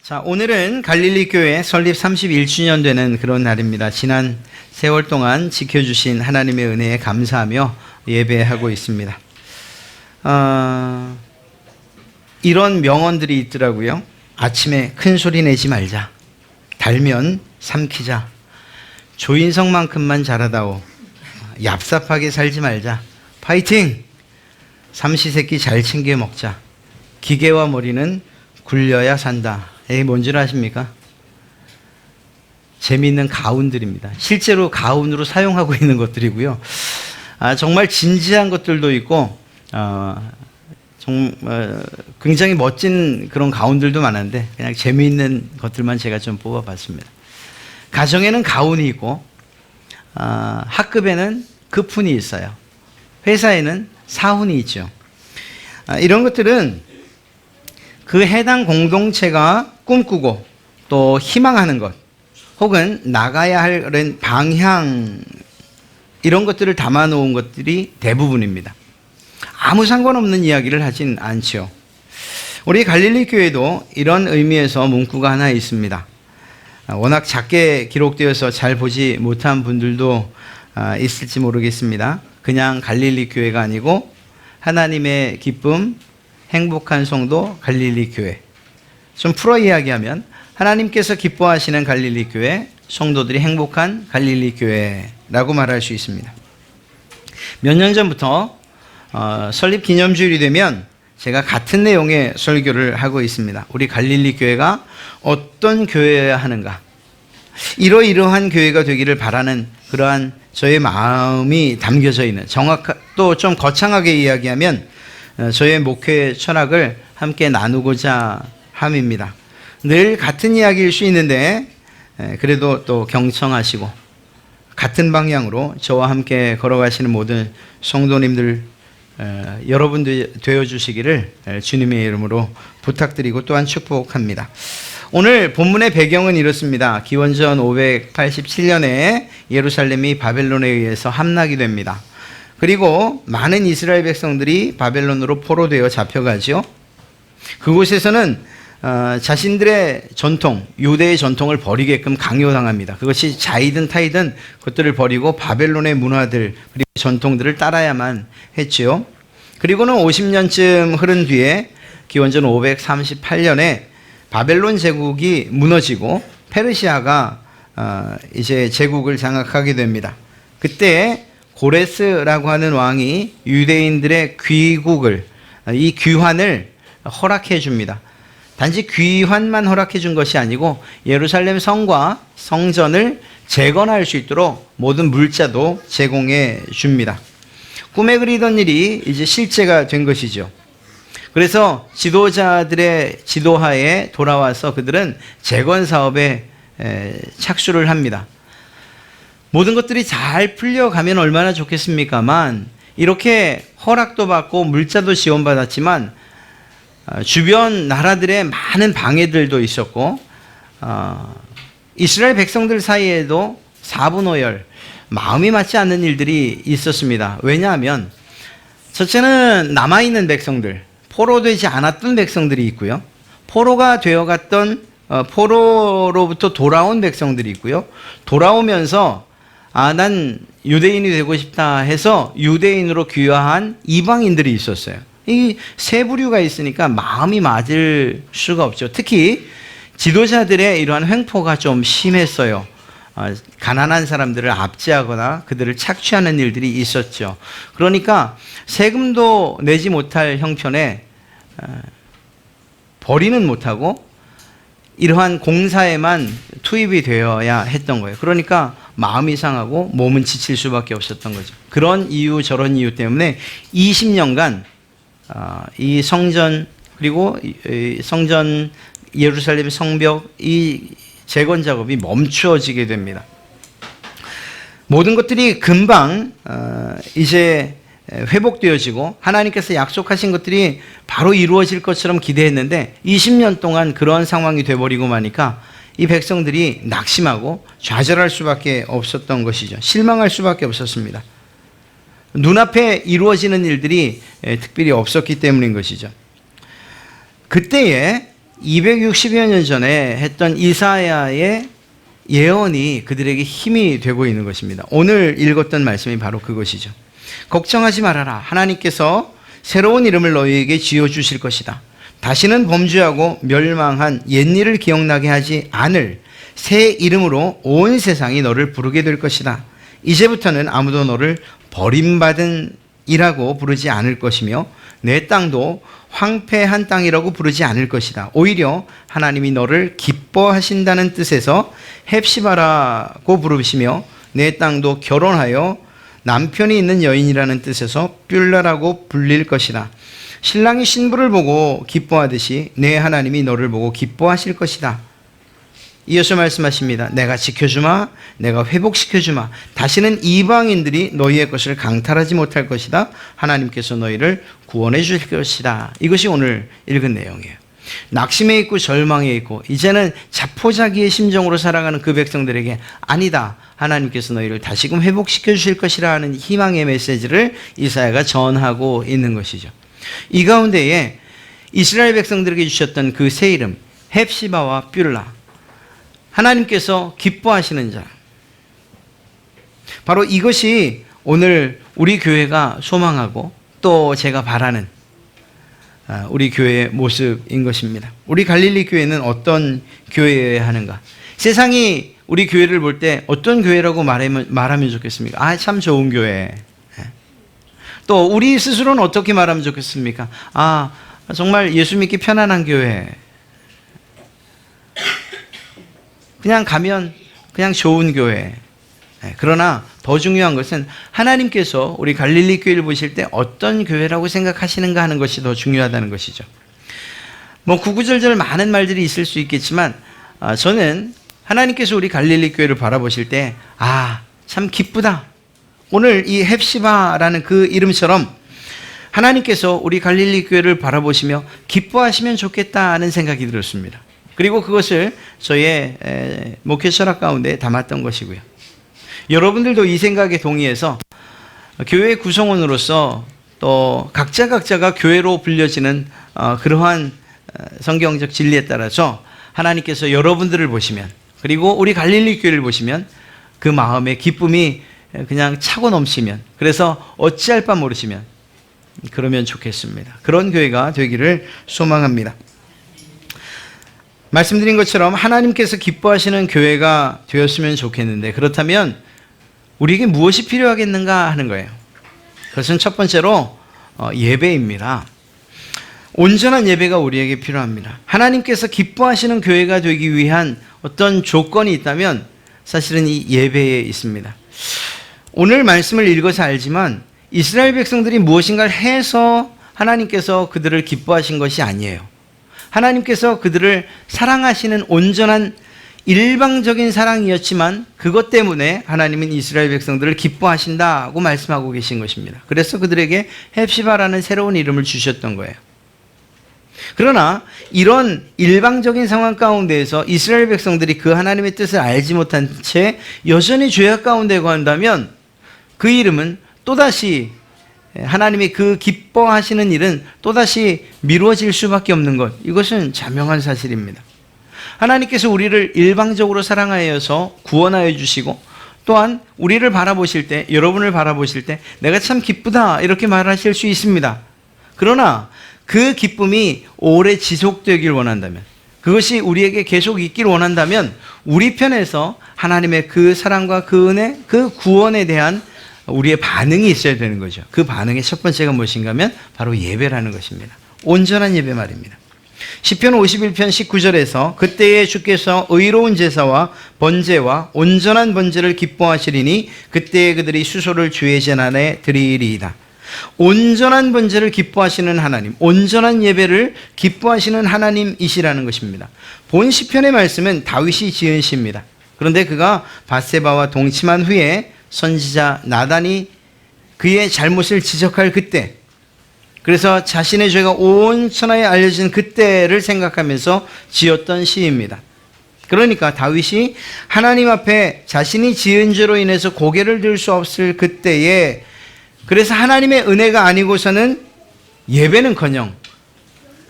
자, 오늘은 갈릴리 교회 설립 31주년 되는 그런 날입니다. 지난 세월 동안 지켜주신 하나님의 은혜에 감사하며 예배하고 있습니다. 이런 명언들이 있더라고요. 아침에 큰 소리 내지 말자. 달면 삼키자. 조인성만큼만 잘하다오. 얍삽하게 살지 말자. 파이팅! 삼시세끼 잘 챙겨 먹자. 기계와 머리는 굴려야 산다. 뭔 줄 아십니까? 재미있는 가훈들입니다. 실제로 가훈으로 사용하고 있는 것들이고요. 정말 진지한 것들도 있고 굉장히 멋진 그런 가훈들도 많은데 그냥 재미있는 것들만 제가 좀 뽑아봤습니다. 가정에는 가훈이 있고 학급에는 급훈이 있어요. 회사에는 사훈이 있죠. 이런 것들은 그 해당 공동체가 꿈꾸고 또 희망하는 것 혹은 나가야 할 방향 이런 것들을 담아놓은 것들이 대부분입니다. 아무 상관없는 이야기를 하진 않죠. 우리 갈릴리 교회도 이런 의미에서 문구가 하나 있습니다. 워낙 작게 기록되어서 잘 보지 못한 분들도 있을지 모르겠습니다. 그냥 갈릴리 교회가 아니고 하나님의 기쁨 행복한 성도 갈릴리 교회. 좀 풀어 이야기하면 하나님께서 기뻐하시는 갈릴리 교회, 성도들이 행복한 갈릴리 교회라고 말할 수 있습니다. 몇 년 전부터 설립 기념주일이 되면 제가 같은 내용의 설교를 하고 있습니다. 우리 갈릴리 교회가 어떤 교회여야 하는가? 이러이러한 교회가 되기를 바라는 그러한 저의 마음이 담겨져 있는 또 좀 거창하게 이야기하면 저의 목회 철학을 함께 나누고자 함입니다. 늘 같은 이야기일 수 있는데 그래도 또 경청하시고 같은 방향으로 저와 함께 걸어가시는 모든 성도님들 여러분들 되어주시기를 주님의 이름으로 부탁드리고 또한 축복합니다. 오늘 본문의 배경은 이렇습니다. 기원전 587년에 예루살렘이 바벨론에 의해서 함락이 됩니다. 그리고 많은 이스라엘 백성들이 바벨론으로 포로되어 잡혀가죠. 그곳에서는 자신들의 전통, 유대의 전통을 버리게끔 강요당합니다. 그것이 자이든 타이든 그것들을 버리고 바벨론의 문화들 그리고 전통들을 따라야만 했죠. 그리고는 50년쯤 흐른 뒤에 기원전 538년에 바벨론 제국이 무너지고 페르시아가 이제 제국을 장악하게 됩니다. 그때 고레스라고 하는 왕이 유대인들의 귀국을, 이 귀환을 허락해 줍니다. 단지 귀환만 허락해 준 것이 아니고 예루살렘 성과 성전을 재건할 수 있도록 모든 물자도 제공해 줍니다. 꿈에 그리던 일이 이제 실제가 된 것이죠. 그래서 지도자들의 지도하에 돌아와서 그들은 재건 사업에 착수를 합니다. 모든 것들이 잘 풀려가면 얼마나 좋겠습니까만 이렇게 허락도 받고 물자도 지원받았지만 주변 나라들의 많은 방해들도 있었고 이스라엘 백성들 사이에도 사분오열 마음이 맞지 않는 일들이 있었습니다. 왜냐하면 첫째는 남아있는 백성들 포로되지 않았던 백성들이 있고요. 포로가 되어갔던 포로로부터 돌아온 백성들이 있고요. 돌아오면서 난 유대인이 되고 싶다 해서 유대인으로 귀화한 이방인들이 있었어요. 이 세 부류가 있으니까 마음이 맞을 수가 없죠. 특히 지도자들의 이러한 횡포가 좀 심했어요. 가난한 사람들을 압제하거나 그들을 착취하는 일들이 있었죠. 그러니까 세금도 내지 못할 형편에 벌이는 못하고 이러한 공사에만 투입이 되어야 했던 거예요. 그러니까 마음이 상하고 몸은 지칠 수밖에 없었던 거죠. 그런 이유 저런 이유 때문에 20년간 이 성전 그리고 이 성전 예루살렘 성벽 이 재건 작업이 멈추어지게 됩니다. 모든 것들이 금방 이제 회복되어지고 하나님께서 약속하신 것들이 바로 이루어질 것처럼 기대했는데 20년 동안 그런 상황이 돼버리고 마니까 이 백성들이 낙심하고 좌절할 수밖에 없었던 것이죠. 실망할 수밖에 없었습니다. 눈앞에 이루어지는 일들이 특별히 없었기 때문인 것이죠. 그때에 260여 년 전에 했던 이사야의 예언이 그들에게 힘이 되고 있는 것입니다. 오늘 읽었던 말씀이 바로 그것이죠. 걱정하지 말아라. 하나님께서 새로운 이름을 너희에게 지어주실 것이다. 다시는 범죄하고 멸망한 옛일을 기억나게 하지 않을 새 이름으로 온 세상이 너를 부르게 될 것이다. 이제부터는 아무도 너를 버림받은 이라고 부르지 않을 것이며 내 땅도 황폐한 땅이라고 부르지 않을 것이다. 오히려 하나님이 너를 기뻐하신다는 뜻에서 헵시바라고 부르시며 내 땅도 결혼하여 남편이 있는 여인이라는 뜻에서 뷸라라고 불릴 것이다. 신랑이 신부를 보고 기뻐하듯이 내 하나님이 너를 보고 기뻐하실 것이다. 이어서 말씀하십니다. 내가 지켜주마, 내가 회복시켜주마. 다시는 이방인들이 너희의 것을 강탈하지 못할 것이다. 하나님께서 너희를 구원해 주실 것이다. 이것이 오늘 읽은 내용이에요. 낙심해 있고 절망해 있고 이제는 자포자기의 심정으로 살아가는 그 백성들에게 아니다. 하나님께서 너희를 다시금 회복시켜 주실 것이라 하는 희망의 메시지를 이사야가 전하고 있는 것이죠. 이 가운데에 이스라엘 백성들에게 주셨던 그 새 이름 헵시바와 뷸라, 하나님께서 기뻐하시는 자, 바로 이것이 오늘 우리 교회가 소망하고 또 제가 바라는 우리 교회의 모습인 것입니다. 우리 갈릴리 교회는 어떤 교회여야 하는가? 세상이 우리 교회를 볼 때 어떤 교회라고 말하면 좋겠습니까? 아, 참 좋은 교회. 또 우리 스스로는 어떻게 말하면 좋겠습니까? 아, 정말 예수 믿기 편안한 교회. 그냥 가면 그냥 좋은 교회. 그러나 더 중요한 것은 하나님께서 우리 갈릴리 교회를 보실 때 어떤 교회라고 생각하시는가 하는 것이 더 중요하다는 것이죠. 뭐 구구절절 많은 말들이 있을 수 있겠지만 저는 하나님께서 우리 갈릴리 교회를 바라보실 때 참 기쁘다. 오늘 이 헵시바라는 그 이름처럼 하나님께서 우리 갈릴리 교회를 바라보시며 기뻐하시면 좋겠다는 생각이 들었습니다. 그리고 그것을 저의 목회 철학 가운데 담았던 것이고요. 여러분들도 이 생각에 동의해서 교회 구성원으로서 또 각자가 교회로 불려지는 그러한 성경적 진리에 따라서 하나님께서 여러분들을 보시면, 그리고 우리 갈릴리 교회를 보시면 그 마음의 기쁨이 그냥 차고 넘치면, 그래서 어찌할 바 모르시면 그러면 좋겠습니다. 그런 교회가 되기를 소망합니다. 말씀드린 것처럼 하나님께서 기뻐하시는 교회가 되었으면 좋겠는데, 그렇다면 우리에게 무엇이 필요하겠는가 하는 거예요. 그것은 첫 번째로 예배입니다. 온전한 예배가 우리에게 필요합니다. 하나님께서 기뻐하시는 교회가 되기 위한 어떤 조건이 있다면 사실은 이 예배에 있습니다. 오늘 말씀을 읽어서 알지만 이스라엘 백성들이 무엇인가를 해서 하나님께서 그들을 기뻐하신 것이 아니에요. 하나님께서 그들을 사랑하시는 온전한 일방적인 사랑이었지만 그것 때문에 하나님은 이스라엘 백성들을 기뻐하신다고 말씀하고 계신 것입니다. 그래서 그들에게 헵시바라는 새로운 이름을 주셨던 거예요. 그러나 이런 일방적인 상황 가운데에서 이스라엘 백성들이 그 하나님의 뜻을 알지 못한 채 여전히 죄악 가운데 거한다면 그 이름은 또다시, 하나님이 그 기뻐하시는 일은 또다시 미루어질 수밖에 없는 것, 이것은 자명한 사실입니다. 하나님께서 우리를 일방적으로 사랑하여서 구원하여 주시고 또한 우리를 바라보실 때, 여러분을 바라보실 때 내가 참 기쁘다 이렇게 말하실 수 있습니다. 그러나 그 기쁨이 오래 지속되길 원한다면, 그것이 우리에게 계속 있길 원한다면 우리 편에서 하나님의 그 사랑과 그 은혜, 그 구원에 대한 우리의 반응이 있어야 되는 거죠. 그 반응의 첫 번째가 무엇인가 하면 바로 예배라는 것입니다. 온전한 예배 말입니다. 시편 51편 19절에서 그때에 주께서 의로운 제사와 번제와 온전한 번제를 기뻐하시리니 그때에 그들이 수소를 주의 제단에 드리리이다. 온전한 번제를 기뻐하시는 하나님, 온전한 예배를 기뻐하시는 하나님이시라는 것입니다. 본 시편의 말씀은 다윗이 지은 시입니다. 그런데 그가 밧세바와 동침한 후에 선지자 나단이 그의 잘못을 지적할 그때, 그래서 자신의 죄가 온 천하에 알려진 그때를 생각하면서 지었던 시입니다. 그러니까 다윗이 하나님 앞에 자신이 지은 죄로 인해서 고개를 들 수 없을 그때에, 그래서 하나님의 은혜가 아니고서는 예배는커녕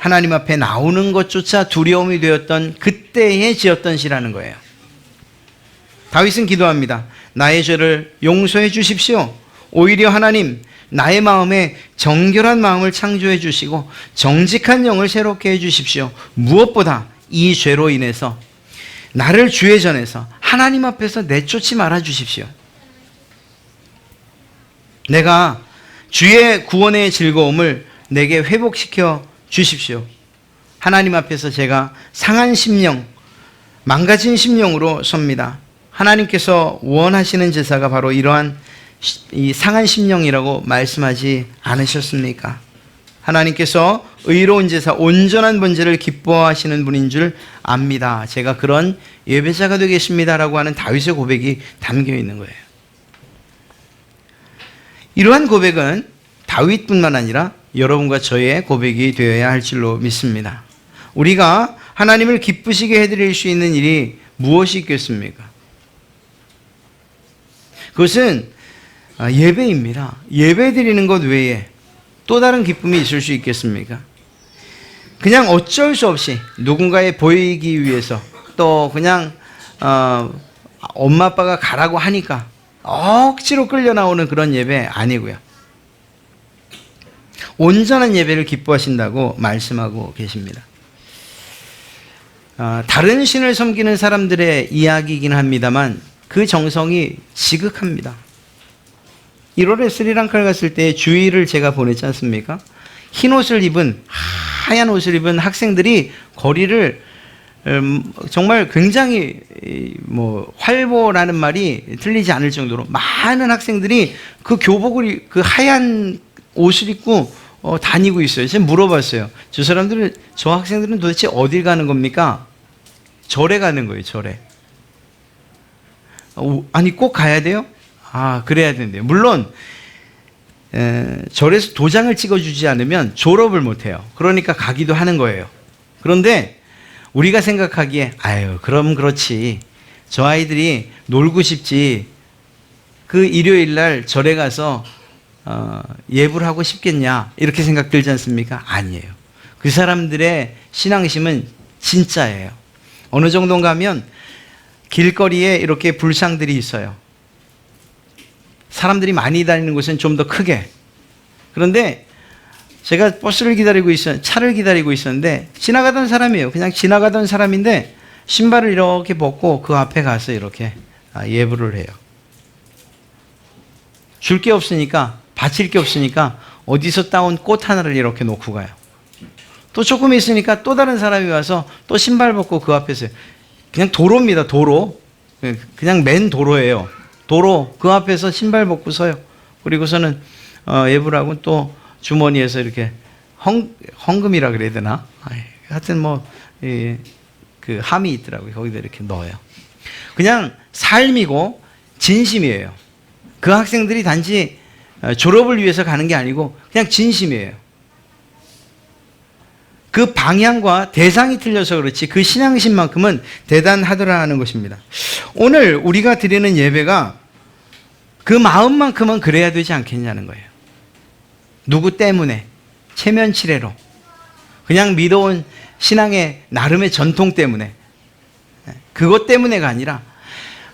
하나님 앞에 나오는 것조차 두려움이 되었던 그때에 지었던 시라는 거예요. 다윗은 기도합니다. 나의 죄를 용서해 주십시오. 오히려 하나님, 나의 마음에 정결한 마음을 창조해 주시고 정직한 영을 새롭게 해 주십시오. 무엇보다 이 죄로 인해서 나를 주의 전에서 하나님 앞에서 내쫓지 말아 주십시오. 내가 주의 구원의 즐거움을 내게 회복시켜 주십시오. 하나님 앞에서 제가 상한 심령, 망가진 심령으로 섭니다. 하나님께서 원하시는 제사가 바로 이러한 이 상한 심령이라고 말씀하지 않으셨습니까? 하나님께서 의로운 제사, 온전한 번제를 기뻐하시는 분인 줄 압니다. 제가 그런 예배자가 되겠습니다라고 하는 다윗의 고백이 담겨 있는 거예요. 이러한 고백은 다윗뿐만 아니라 여러분과 저의 고백이 되어야 할 줄로 믿습니다. 우리가 하나님을 기쁘시게 해드릴 수 있는 일이 무엇이 있겠습니까? 그것은 예배입니다. 예배 드리는 것 외에 또 다른 기쁨이 있을 수 있겠습니까? 그냥 어쩔 수 없이 누군가에 보이기 위해서 또 그냥 엄마 아빠가 가라고 하니까 억지로 끌려 나오는 그런 예배 아니고요. 온전한 예배를 기뻐하신다고 말씀하고 계십니다. 다른 신을 섬기는 사람들의 이야기이긴 합니다만 그 정성이 지극합니다. 1월에 스리랑카를 갔을 때 주일을 제가 보냈지 않습니까? 흰 옷을 입은, 하얀 옷을 입은 학생들이 거리를 정말 굉장히 활보라는 말이 틀리지 않을 정도로 많은 학생들이 그 교복을, 그 하얀 옷을 입고 다니고 있어요. 제가 물어봤어요. 저 학생들은 도대체 어딜 가는 겁니까? 절에 가는 거예요, 절에. 아니, 꼭 가야 돼요? 그래야 된대요. 물론, 절에서 도장을 찍어주지 않으면 졸업을 못해요. 그러니까 가기도 하는 거예요. 그런데 우리가 생각하기에, 그럼 그렇지. 저 아이들이 놀고 싶지. 그 일요일 날 절에 가서 예불 하고 싶겠냐. 이렇게 생각 들지 않습니까? 아니에요. 그 사람들의 신앙심은 진짜예요. 어느 정도 가면 길거리에 이렇게 불상들이 있어요. 사람들이 많이 다니는 곳은 좀 더 크게. 그런데 제가 버스를 기다리고 차를 기다리고 있었는데 지나가던 사람이에요. 그냥 지나가던 사람인데 신발을 이렇게 벗고 그 앞에 가서 이렇게 예불을 해요. 줄 게 없으니까, 바칠 게 없으니까 어디서 따온 꽃 하나를 이렇게 놓고 가요. 또 조금 있으니까 또 다른 사람이 와서 또 신발 벗고 그 앞에서 그냥 도로입니다. 도로. 그냥 맨 도로예요. 도로 그 앞에서 신발 벗고 서요. 그리고서는 예불하고 또 주머니에서 이렇게 헌금이라 그래야 되나? 하여튼 그 함이 있더라고요. 거기다 이렇게 넣어요. 그냥 삶이고 진심이에요. 그 학생들이 단지 졸업을 위해서 가는 게 아니고 그냥 진심이에요. 그 방향과 대상이 틀려서 그렇지 그 신앙심만큼은 대단하더라는 것입니다. 오늘 우리가 드리는 예배가 그 마음만큼은 그래야 되지 않겠냐는 거예요. 누구 때문에, 체면치레로, 그냥 믿어온 신앙의 나름의 전통 때문에, 그것 때문에가 아니라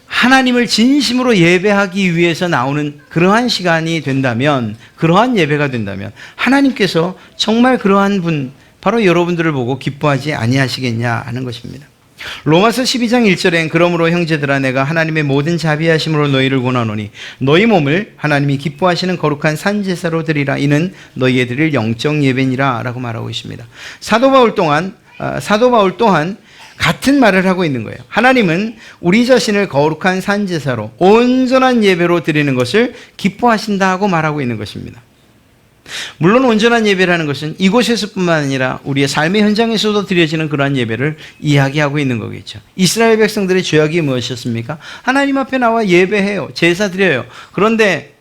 하나님을 진심으로 예배하기 위해서 나오는 그러한 시간이 된다면, 그러한 예배가 된다면 하나님께서 정말 그러한 분, 바로 여러분들을 보고 기뻐하지 아니하시겠냐 하는 것입니다. 로마서 12장 1절엔 그러므로 형제들아 내가 하나님의 모든 자비하심으로 너희를 권하노니 너희 몸을 하나님이 기뻐하시는 거룩한 산제사로 드리라. 이는 너희에 드릴 영적 예배니라 라고 말하고 있습니다. 사도 바울 또한 같은 말을 하고 있는 거예요. 하나님은 우리 자신을 거룩한 산제사로 온전한 예배로 드리는 것을 기뻐하신다 하고 말하고 있는 것입니다. 물론 온전한 예배라는 것은 이곳에서뿐만 아니라 우리의 삶의 현장에서도 드려지는 그러한 예배를 이야기하고 있는 거겠죠. 이스라엘 백성들의 죄악이 무엇이었습니까? 하나님 앞에 나와 예배해요. 제사 드려요. 그런데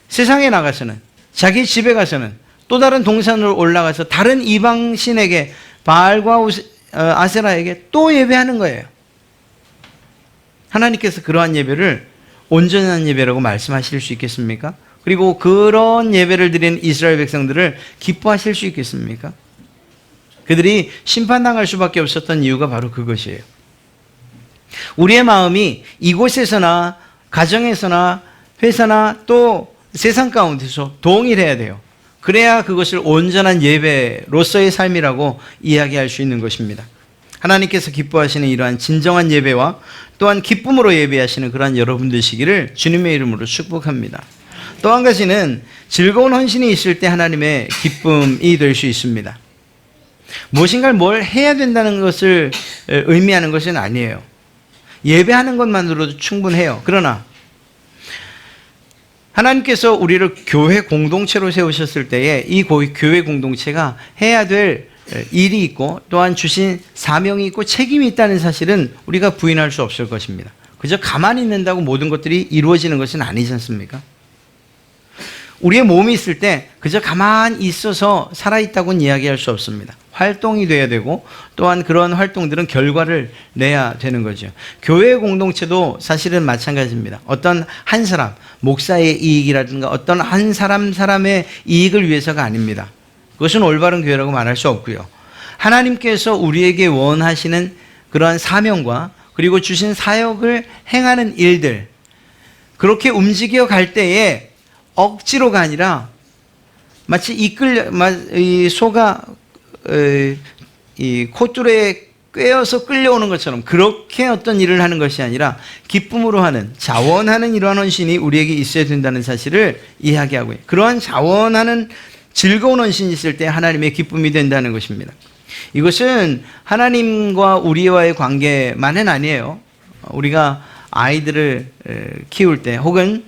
세상에 나가서는, 자기 집에 가서는 또 다른 동산으로 올라가서 다른 이방 신에게, 바알과 아세라에게 또 예배하는 거예요. 하나님께서 그러한 예배를 온전한 예배라고 말씀하실 수 있겠습니까? 그리고 그런 예배를 드린 이스라엘 백성들을 기뻐하실 수 있겠습니까? 그들이 심판당할 수밖에 없었던 이유가 바로 그것이에요. 우리의 마음이 이곳에서나 가정에서나 회사나 또 세상 가운데서 동일해야 돼요. 그래야 그것을 온전한 예배로서의 삶이라고 이야기할 수 있는 것입니다. 하나님께서 기뻐하시는 이러한 진정한 예배와 또한 기쁨으로 예배하시는 그러한 여러분 되시기를 주님의 이름으로 축복합니다. 또 한 가지는 즐거운 헌신이 있을 때 하나님의 기쁨이 될 수 있습니다. 무엇인가를 뭘 해야 된다는 것을 의미하는 것은 아니에요. 예배하는 것만으로도 충분해요. 그러나 하나님께서 우리를 교회 공동체로 세우셨을 때에 이 교회 공동체가 해야 될 일이 있고 또한 주신 사명이 있고 책임이 있다는 사실은 우리가 부인할 수 없을 것입니다. 그저 가만히 있는다고 모든 것들이 이루어지는 것은 아니지 않습니까? 우리의 몸이 있을 때 그저 가만히 있어서 살아있다고는 이야기할 수 없습니다. 활동이 돼야 되고 또한 그런 활동들은 결과를 내야 되는 거죠. 교회 공동체도 사실은 마찬가지입니다. 어떤 한 사람, 목사의 이익이라든가 어떤 한 사람의 이익을 위해서가 아닙니다. 그것은 올바른 교회라고 말할 수 없고요. 하나님께서 우리에게 원하시는 그러한 사명과 그리고 주신 사역을 행하는 일들, 그렇게 움직여 갈 때에 억지로가 아니라 마치 이 소가 이 콧줄에 꿰어서 끌려오는 것처럼 그렇게 어떤 일을 하는 것이 아니라 기쁨으로 하는, 자원하는 이러한 헌신이 우리에게 있어야 된다는 사실을 이야기하고요. 그러한 자원하는 즐거운 헌신이 있을 때 하나님의 기쁨이 된다는 것입니다. 이것은 하나님과 우리와의 관계만은 아니에요. 우리가 아이들을 키울 때 혹은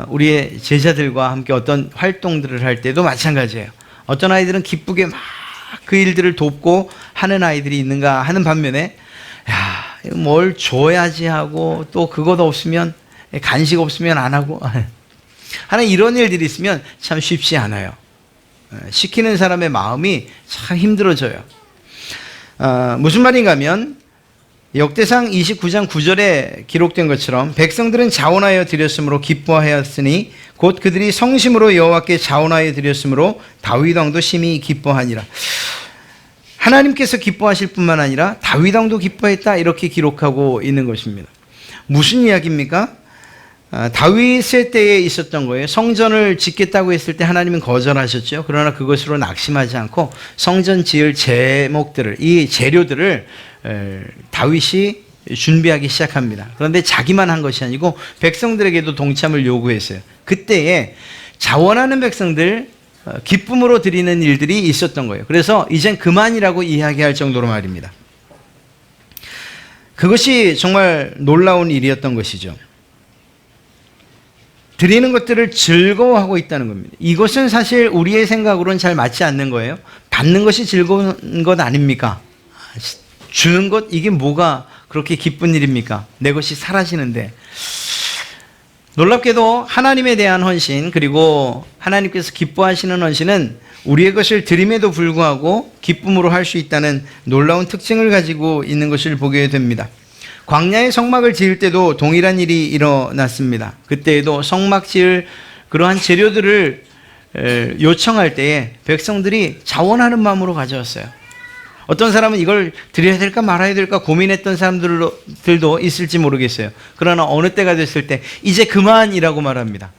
우리의 제자들과 함께 어떤 활동들을 할 때도 마찬가지예요. 어떤 아이들은 기쁘게 막 그 일들을 돕고 하는 아이들이 있는가 하는 반면에 뭘 줘야지 하고 또 그것 없으면 간식 없으면 안 하고 하는 이런 일들이 있으면 참 쉽지 않아요. 시키는 사람의 마음이 참 힘들어져요. 무슨 말인가 하면 역대상 29장 9절에 기록된 것처럼 백성들은 자원하여 드렸으므로 기뻐하였으니 곧 그들이 성심으로 여호와께 자원하여 드렸으므로 다윗 왕도 심히 기뻐하니라. 하나님께서 기뻐하실 뿐만 아니라 다윗 왕도 기뻐했다 이렇게 기록하고 있는 것입니다. 무슨 이야기입니까? 다윗의 때에 있었던 거예요. 성전을 짓겠다고 했을 때 하나님은 거절하셨죠. 그러나 그것으로 낙심하지 않고 성전 지을 제목들을, 이 재료들을 다윗이 준비하기 시작합니다. 그런데 자기만 한 것이 아니고 백성들에게도 동참을 요구했어요. 그때에 자원하는 백성들, 기쁨으로 드리는 일들이 있었던 거예요. 그래서 이젠 그만이라고 이야기할 정도로 말입니다. 그것이 정말 놀라운 일이었던 것이죠. 드리는 것들을 즐거워하고 있다는 겁니다. 이것은 사실 우리의 생각으로는 잘 맞지 않는 거예요. 받는 것이 즐거운 것 아닙니까? 주는 것, 이게 뭐가 그렇게 기쁜 일입니까? 내 것이 사라지는데. 놀랍게도 하나님에 대한 헌신, 그리고 하나님께서 기뻐하시는 헌신은 우리의 것을 드림에도 불구하고 기쁨으로 할 수 있다는 놀라운 특징을 가지고 있는 것을 보게 됩니다. 광야의 성막을 지을 때도 동일한 일이 일어났습니다. 그때에도 성막 지을 그러한 재료들을 요청할 때에 백성들이 자원하는 마음으로 가져왔어요. 어떤 사람은 이걸 드려야 될까 말아야 될까 고민했던 사람들도 있을지 모르겠어요. 그러나 어느 때가 됐을 때 이제 그만이라고 말합니다.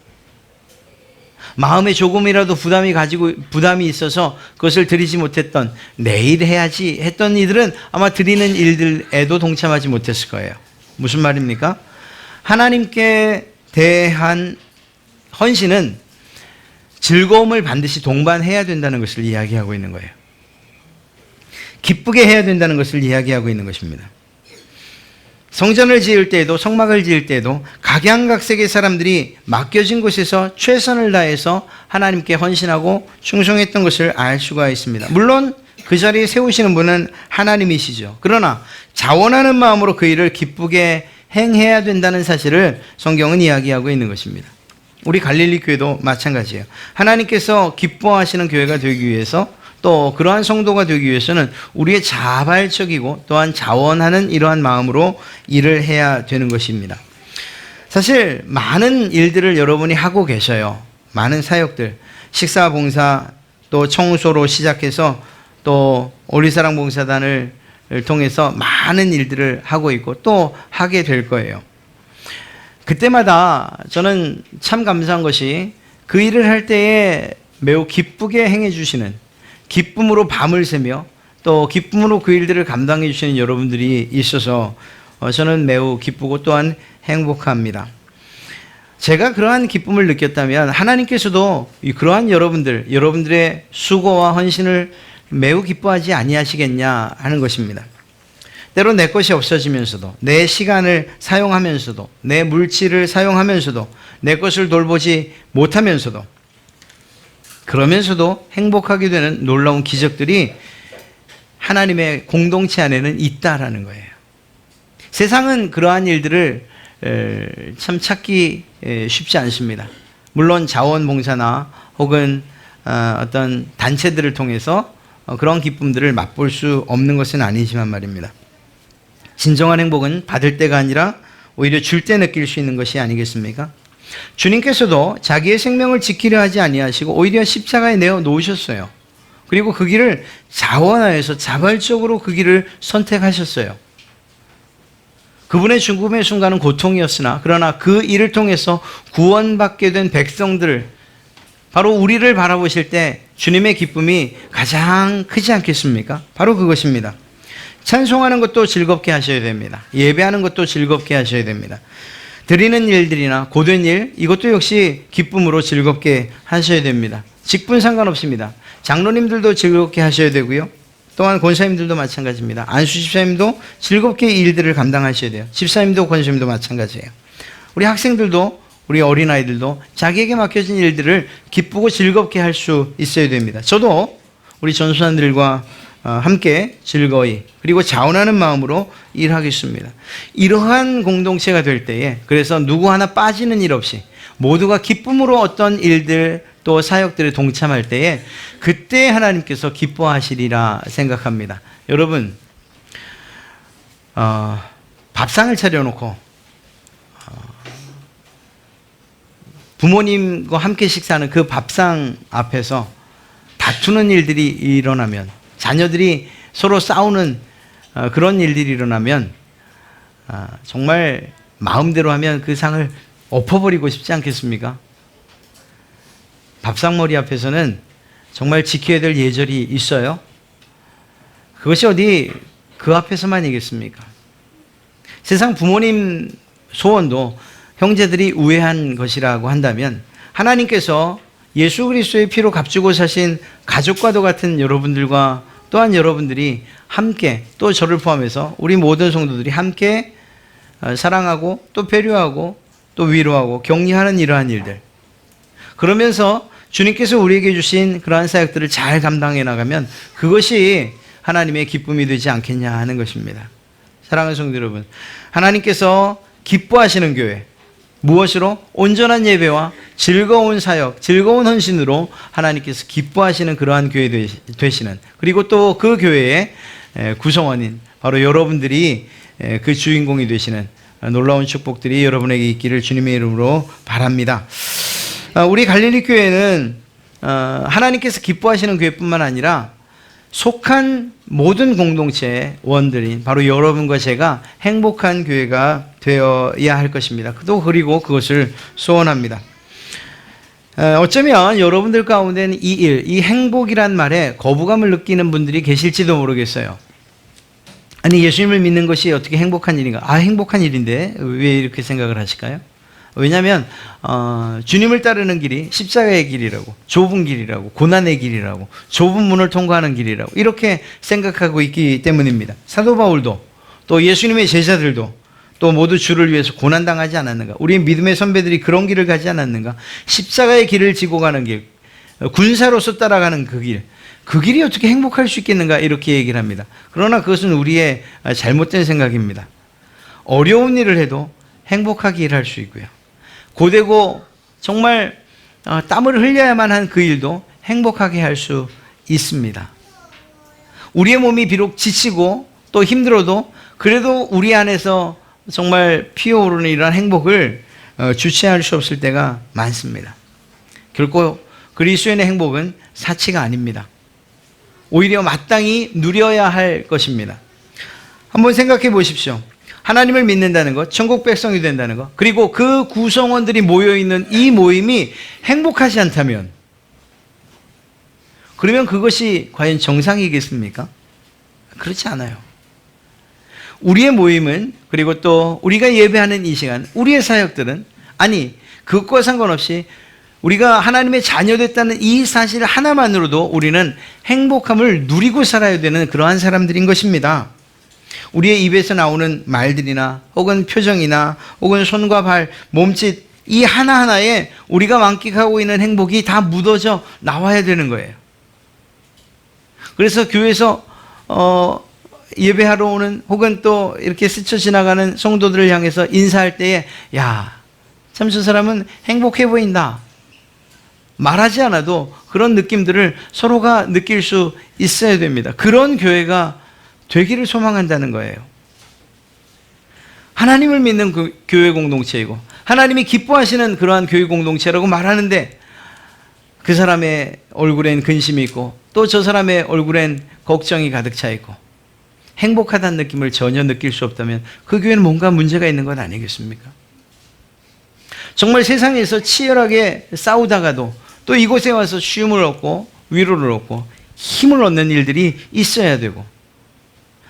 마음에 조금이라도 부담이 있어서 그것을 드리지 못했던, 내일 해야지 했던 이들은 아마 드리는 일들에도 동참하지 못했을 거예요. 무슨 말입니까? 하나님께 대한 헌신은 즐거움을 반드시 동반해야 된다는 것을 이야기하고 있는 거예요. 기쁘게 해야 된다는 것을 이야기하고 있는 것입니다. 성전을 지을 때에도, 성막을 지을 때에도 각양각색의 사람들이 맡겨진 곳에서 최선을 다해서 하나님께 헌신하고 충성했던 것을 알 수가 있습니다. 물론 그 자리에 세우시는 분은 하나님이시죠. 그러나 자원하는 마음으로 그 일을 기쁘게 행해야 된다는 사실을 성경은 이야기하고 있는 것입니다. 우리 갈릴리 교회도 마찬가지예요. 하나님께서 기뻐하시는 교회가 되기 위해서, 또 그러한 성도가 되기 위해서는 우리의 자발적이고 또한 자원하는 이러한 마음으로 일을 해야 되는 것입니다. 사실 많은 일들을 여러분이 하고 계셔요. 많은 사역들, 식사 봉사, 또 청소로 시작해서 또 우리사랑 봉사단을 통해서 많은 일들을 하고 있고 또 하게 될 거예요. 그때마다 저는 참 감사한 것이 그 일을 할 때에 매우 기쁘게 행해 주시는, 기쁨으로 밤을 새며 또 기쁨으로 그 일들을 감당해 주시는 여러분들이 있어서 저는 매우 기쁘고 또한 행복합니다. 제가 그러한 기쁨을 느꼈다면 하나님께서도 그러한 여러분들의 수고와 헌신을 매우 기뻐하지 아니하시겠냐 하는 것입니다. 때로 내 것이 없어지면서도, 내 시간을 사용하면서도, 내 물질을 사용하면서도, 내 것을 돌보지 못하면서도, 그러면서도 행복하게 되는 놀라운 기적들이 하나님의 공동체 안에는 있다라는 거예요. 세상은 그러한 일들을 참 찾기 쉽지 않습니다. 물론 자원봉사나 혹은 어떤 단체들을 통해서 그런 기쁨들을 맛볼 수 없는 것은 아니지만 말입니다. 진정한 행복은 받을 때가 아니라 오히려 줄 때 느낄 수 있는 것이 아니겠습니까? 주님께서도 자기의 생명을 지키려 하지 아니하시고 오히려 십자가에 내어 놓으셨어요. 그리고 그 길을 자원하여서 자발적으로 그 길을 선택하셨어요. 그분의 죽음의 순간은 고통이었으나 그러나 그 일을 통해서 구원받게 된 백성들, 바로 우리를 바라보실 때 주님의 기쁨이 가장 크지 않겠습니까? 바로 그것입니다. 찬송하는 것도 즐겁게 하셔야 됩니다. 예배하는 것도 즐겁게 하셔야 됩니다. 드리는 일들이나 고된 일, 이것도 역시 기쁨으로 즐겁게 하셔야 됩니다. 직분 상관없습니다. 장로님들도 즐겁게 하셔야 되고요. 또한 권사님들도 마찬가지입니다. 안수 집사님도 즐겁게 일들을 감당하셔야 돼요. 집사님도 권사님도 마찬가지예요. 우리 학생들도, 우리 어린아이들도 자기에게 맡겨진 일들을 기쁘고 즐겁게 할 수 있어야 됩니다. 저도 우리 전수사님들과 함께 즐거이 그리고 자원하는 마음으로 일하겠습니다. 이러한 공동체가 될 때에, 그래서 누구 하나 빠지는 일 없이 모두가 기쁨으로 어떤 일들 또 사역들에 동참할 때에 그때 하나님께서 기뻐하시리라 생각합니다. 여러분, 밥상을 차려놓고 부모님과 함께 식사하는 그 밥상 앞에서 다투는 일들이 일어나면, 자녀들이 서로 싸우는 그런 일들이 일어나면 정말 마음대로 하면 그 상을 엎어버리고 싶지 않겠습니까? 밥상머리 앞에서는 정말 지켜야 될 예절이 있어요. 그것이 어디 그 앞에서만이겠습니까? 세상 부모님 소원도 형제들이 우애한 것이라고 한다면 하나님께서 예수 그리스도의 피로 값주고 사신 가족과도 같은 여러분들과 또한 여러분들이 함께, 또 저를 포함해서 우리 모든 성도들이 함께 사랑하고 또 배려하고 또 위로하고 격려하는 이러한 일들, 그러면서 주님께서 우리에게 주신 그러한 사역들을 잘 감당해 나가면 그것이 하나님의 기쁨이 되지 않겠냐 하는 것입니다. 사랑하는 성도 여러분, 하나님께서 기뻐하시는 교회, 무엇으로? 온전한 예배와 즐거운 사역, 즐거운 헌신으로 하나님께서 기뻐하시는 그러한 교회 되시는, 그리고 또 그 교회의 구성원인 바로 여러분들이 그 주인공이 되시는 놀라운 축복들이 여러분에게 있기를 주님의 이름으로 바랍니다. 우리 갈릴리 교회는 하나님께서 기뻐하시는 교회뿐만 아니라 속한 모든 공동체의 원들인 바로 여러분과 제가 행복한 교회가 되어야 할 것입니다. 또 그리고 그것을 소원합니다. 어쩌면 여러분들 가운데는 이 행복이란 말에 거부감을 느끼는 분들이 계실지도 모르겠어요. 아니, 예수님을 믿는 것이 어떻게 행복한 일인가? 행복한 일인데 왜 이렇게 생각을 하실까요? 왜냐하면 주님을 따르는 길이 십자가의 길이라고, 좁은 길이라고, 고난의 길이라고, 좁은 문을 통과하는 길이라고 이렇게 생각하고 있기 때문입니다. 사도 바울도 또 예수님의 제자들도 또 모두 주를 위해서 고난당하지 않았는가? 우리 믿음의 선배들이 그런 길을 가지 않았는가? 십자가의 길을 지고 가는 길, 군사로서 따라가는 그 길, 그 길이 어떻게 행복할 수 있겠는가? 이렇게 얘기를 합니다. 그러나 그것은 우리의 잘못된 생각입니다. 어려운 일을 해도 행복하게 일할 수 있고요. 고되고 정말 땀을 흘려야만 한 그 일도 행복하게 할 수 있습니다. 우리의 몸이 비록 지치고 또 힘들어도 그래도 우리 안에서 정말 피어오르는 이러한 행복을 주체할 수 없을 때가 많습니다. 결코 그리스도인의 행복은 사치가 아닙니다. 오히려 마땅히 누려야 할 것입니다. 한번 생각해 보십시오. 하나님을 믿는다는 것, 천국 백성이 된다는 것, 그리고 그 구성원들이 모여있는 이 모임이 행복하지 않다면, 그러면 그것이 과연 정상이겠습니까? 그렇지 않아요. 우리의 모임은, 그리고 또 우리가 예배하는 이 시간, 우리의 사역들은, 아니 그것과 상관없이 우리가 하나님의 자녀됐다는 이 사실 하나만으로도 우리는 행복함을 누리고 살아야 되는 그러한 사람들인 것입니다. 우리의 입에서 나오는 말들이나 혹은 표정이나 혹은 손과 발, 몸짓, 이 하나하나에 우리가 만끽하고 있는 행복이 다 묻어져 나와야 되는 거예요. 그래서 교회에서 예배하러 오는 혹은 또 이렇게 스쳐 지나가는 성도들을 향해서 인사할 때에 야, 참 저 사람은 행복해 보인다, 말하지 않아도 그런 느낌들을 서로가 느낄 수 있어야 됩니다. 그런 교회가 되기를 소망한다는 거예요. 하나님을 믿는 그 교회 공동체이고 하나님이 기뻐하시는 그러한 교회 공동체라고 말하는데 그 사람의 얼굴엔 근심이 있고 또 저 사람의 얼굴엔 걱정이 가득 차 있고 행복하다는 느낌을 전혀 느낄 수 없다면 그 교회는 뭔가 문제가 있는 것 아니겠습니까? 정말 세상에서 치열하게 싸우다가도 또 이곳에 와서 쉼을 얻고 위로를 얻고 힘을 얻는 일들이 있어야 되고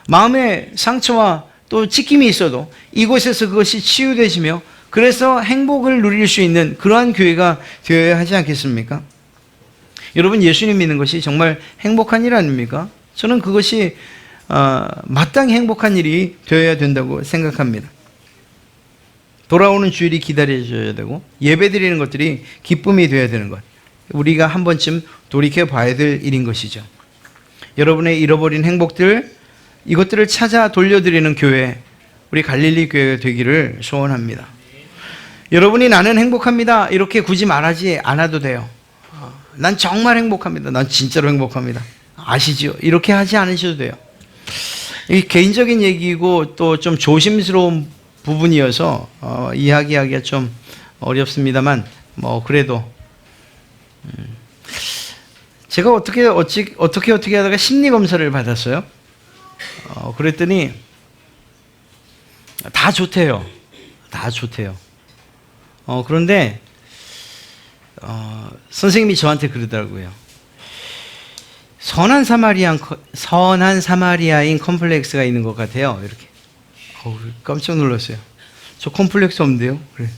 마음의 상처와 또 찢김이 있어도 이곳에서 그것이 치유되시며 그래서 행복을 누릴 수 있는 그러한 교회가 되어야 하지 않겠습니까? 여러분, 예수님 믿는 것이 정말 행복한 일 아닙니까? 저는 그것이 마땅히 행복한 일이 되어야 된다고 생각합니다. 돌아오는 주일이 기다려져야 되고 예배드리는 것들이 기쁨이 되어야 되는 것, 우리가 한 번쯤 돌이켜 봐야 될 일인 것이죠. 여러분의 잃어버린 행복들, 이것들을 찾아 돌려드리는 교회, 우리 갈릴리 교회가 되기를 소원합니다. 여러분이 나는 행복합니다 이렇게 굳이 말하지 않아도 돼요. 난 정말 행복합니다, 난 진짜로 행복합니다, 아시죠? 이렇게 하지 않으셔도 돼요. 이게 개인적인 얘기고 또 좀 조심스러운 부분이어서 이야기하기가 좀 어렵습니다만 그래도 제가 어떻게 하다가 심리 검사를 받았어요. 그랬더니 다 좋대요. 다 좋대요. 그런데 선생님이 저한테 그러더라고요. 선한 사마리아인 컴플렉스가 있는 것 같아요. 이렇게. 깜짝 놀랐어요. 저 컴플렉스 없는데요? 그래.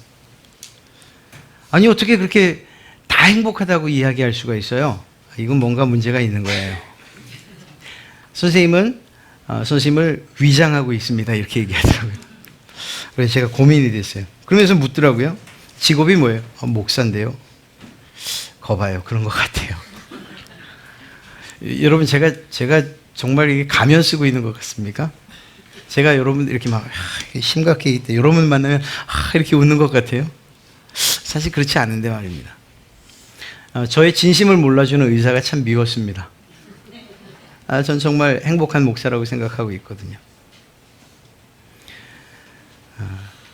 아니, 어떻게 그렇게 다 행복하다고 이야기할 수가 있어요? 이건 뭔가 문제가 있는 거예요. 선생님은 선생님을 위장하고 있습니다, 이렇게 얘기하더라고요. 그래서 제가 고민이 됐어요. 그러면서 묻더라고요. 직업이 뭐예요? 목사인데요. 거봐요, 그런 것 같아요. 여러분, 제가 정말 이게 가면 쓰고 있는 것 같습니까? 제가 여러분 이렇게 막 심각하게 있대 여러분 만나면 이렇게 웃는 것 같아요. 사실 그렇지 않은데 말입니다. 저의 진심을 몰라주는 의사가 참 미웠습니다. 전 정말 행복한 목사라고 생각하고 있거든요.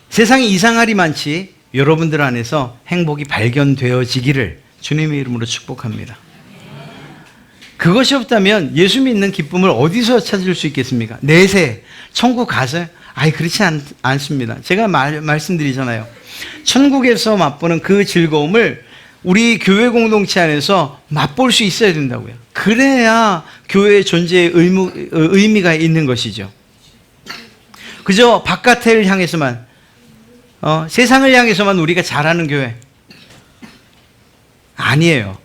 세상에 이상할이 많지 여러분들 안에서 행복이 발견되어지기를 주님의 이름으로 축복합니다. 그것이 없다면 예수 믿는 기쁨을 어디서 찾을 수 있겠습니까? 내세, 천국 가서? 그렇지 않습니다. 제가 말씀드리잖아요. 천국에서 맛보는 그 즐거움을 우리 교회 공동체 안에서 맛볼 수 있어야 된다고요. 그래야 교회의 존재의 의미가 있는 것이죠. 그저 바깥을 향해서만, 세상을 향해서만 우리가 잘하는 교회 아니에요.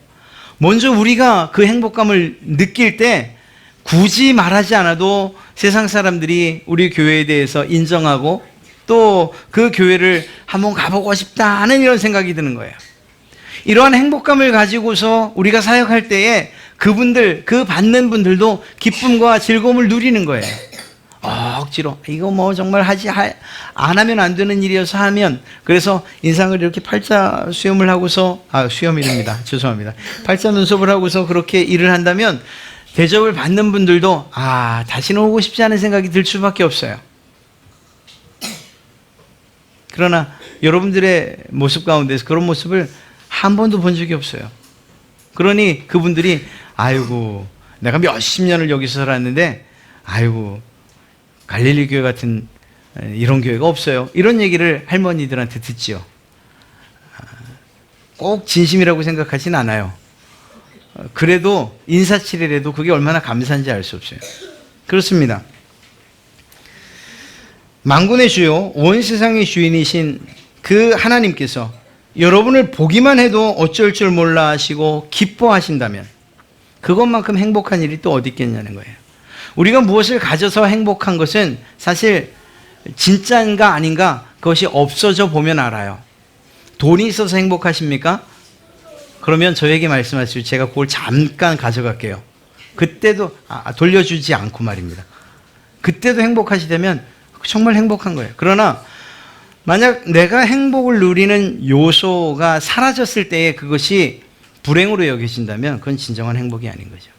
먼저 우리가 그 행복감을 느낄 때 굳이 말하지 않아도 세상 사람들이 우리 교회에 대해서 인정하고 또 그 교회를 한번 가보고 싶다 하는 이런 생각이 드는 거예요. 이러한 행복감을 가지고서 우리가 사역할 때에 그분들, 그 받는 분들도 기쁨과 즐거움을 누리는 거예요. 억지로 이거 정말 안 하면 안 되는 일이어서 하면, 그래서 인상을 이렇게 팔자 수염을 하고서 수염이랍니다. 죄송합니다. 팔자 눈썹을 하고서 그렇게 일을 한다면 대접을 받는 분들도 다시는 오고 싶지 않은 생각이 들 수밖에 없어요. 그러나 여러분들의 모습 가운데서 그런 모습을 한 번도 본 적이 없어요. 그러니 그분들이 아이고 내가 몇십 년을 여기서 살았는데 아이고 갈릴리 교회 같은 이런 교회가 없어요. 이런 얘기를 할머니들한테 듣지요. 꼭 진심이라고 생각하진 않아요. 그래도 인사치레라도 그게 얼마나 감사한지 알 수 없어요. 그렇습니다. 만군의 주요 온 세상의 주인이신 그 하나님께서 여러분을 보기만 해도 어쩔 줄 몰라 하시고 기뻐하신다면 그것만큼 행복한 일이 또 어디 있겠냐는 거예요. 우리가 무엇을 가져서 행복한 것은 사실 진짜인가 아닌가 그것이 없어져 보면 알아요. 돈이 있어서 행복하십니까? 그러면 저에게 말씀하시고 제가 그걸 잠깐 가져갈게요. 그때도 돌려주지 않고 말입니다. 그때도 행복하시다면 정말 행복한 거예요. 그러나 만약 내가 행복을 누리는 요소가 사라졌을 때에 그것이 불행으로 여겨진다면 그건 진정한 행복이 아닌 거죠.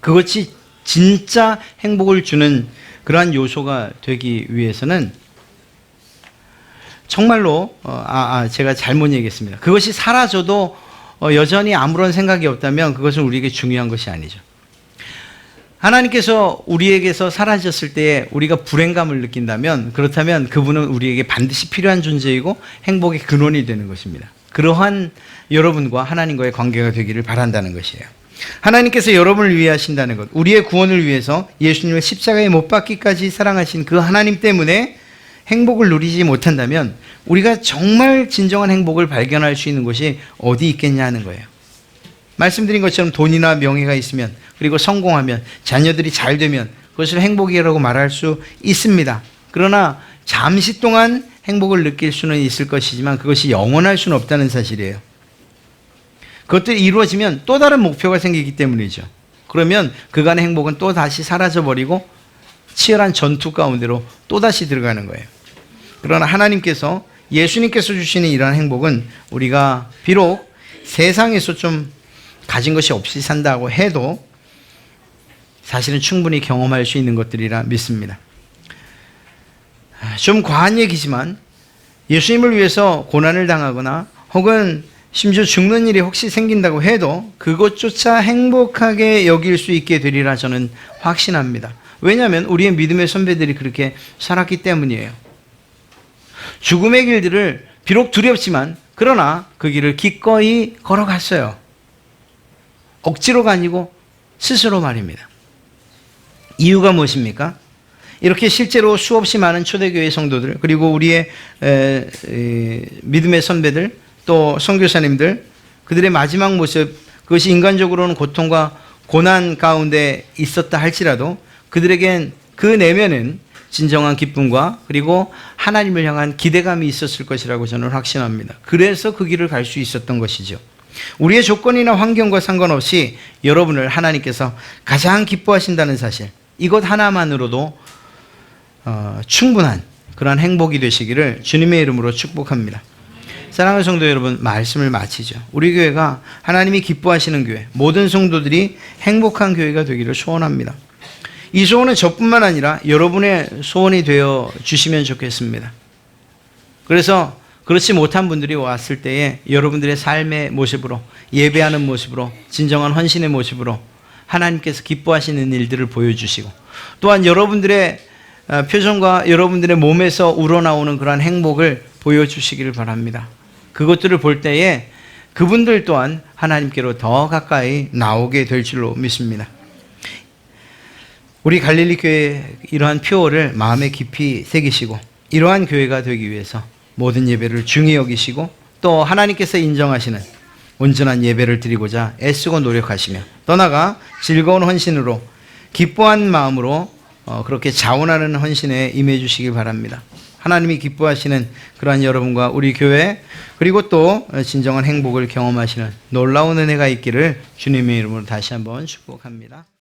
그것이 진짜 행복을 주는 그러한 요소가 되기 위해서는 정말로 제가 잘못 얘기했습니다. 그것이 사라져도 여전히 아무런 생각이 없다면 그것은 우리에게 중요한 것이 아니죠. 하나님께서 우리에게서 사라졌을 때에 우리가 불행감을 느낀다면 그렇다면 그분은 우리에게 반드시 필요한 존재이고 행복의 근원이 되는 것입니다. 그러한 여러분과 하나님과의 관계가 되기를 바란다는 것이에요. 하나님께서 여러분을 위해 하신다는 것, 우리의 구원을 위해서 예수님을 십자가에 못 박기까지 사랑하신 그 하나님 때문에 행복을 누리지 못한다면 우리가 정말 진정한 행복을 발견할 수 있는 곳이 어디 있겠냐 하는 거예요. 말씀드린 것처럼 돈이나 명예가 있으면 그리고 성공하면 자녀들이 잘 되면 그것을 행복이라고 말할 수 있습니다. 그러나 잠시 동안 행복을 느낄 수는 있을 것이지만 그것이 영원할 수는 없다는 사실이에요. 그것들이 이루어지면 또 다른 목표가 생기기 때문이죠. 그러면 그간의 행복은 또 다시 사라져버리고 치열한 전투 가운데로 또 다시 들어가는 거예요. 그러나 하나님께서 예수님께서 주시는 이러한 행복은 우리가 비록 세상에서 좀 가진 것이 없이 산다고 해도 사실은 충분히 경험할 수 있는 것들이라 믿습니다. 좀 과한 얘기지만 예수님을 위해서 고난을 당하거나 혹은 심지어 죽는 일이 혹시 생긴다고 해도 그것조차 행복하게 여길 수 있게 되리라 저는 확신합니다. 왜냐하면 우리의 믿음의 선배들이 그렇게 살았기 때문이에요. 죽음의 길들을 비록 두렵지만 그러나 그 길을 기꺼이 걸어갔어요. 억지로가 아니고 스스로 말입니다. 이유가 무엇입니까? 이렇게 실제로 수없이 많은 초대교회 성도들 그리고 우리의 믿음의 선배들 또 선교사님들 그들의 마지막 모습 그것이 인간적으로는 고통과 고난 가운데 있었다 할지라도 그들에겐 그 내면은 진정한 기쁨과 그리고 하나님을 향한 기대감이 있었을 것이라고 저는 확신합니다. 그래서 그 길을 갈 수 있었던 것이죠. 우리의 조건이나 환경과 상관없이 여러분을 하나님께서 가장 기뻐하신다는 사실 이것 하나만으로도 충분한 그러한 행복이 되시기를 주님의 이름으로 축복합니다. 사랑하는 성도 여러분, 말씀을 마치죠. 우리 교회가 하나님이 기뻐하시는 교회, 모든 성도들이 행복한 교회가 되기를 소원합니다. 이 소원은 저뿐만 아니라 여러분의 소원이 되어 주시면 좋겠습니다. 그래서 그렇지 못한 분들이 왔을 때에 여러분들의 삶의 모습으로 예배하는 모습으로 진정한 헌신의 모습으로 하나님께서 기뻐하시는 일들을 보여주시고 또한 여러분들의 표정과 여러분들의 몸에서 우러나오는 그러한 행복을 보여주시기를 바랍니다. 그것들을 볼 때에 그분들 또한 하나님께로 더 가까이 나오게 될 줄로 믿습니다. 우리 갈릴리 교회의 이러한 표어를 마음에 깊이 새기시고 이러한 교회가 되기 위해서 모든 예배를 중히 여기시고 또 하나님께서 인정하시는 온전한 예배를 드리고자 애쓰고 노력하시며 떠나가 즐거운 헌신으로 기뻐한 마음으로 그렇게 자원하는 헌신에 임해 주시기 바랍니다. 하나님이 기뻐하시는 그러한 여러분과 우리 교회 그리고 또 진정한 행복을 경험하시는 놀라운 은혜가 있기를 주님의 이름으로 다시 한번 축복합니다.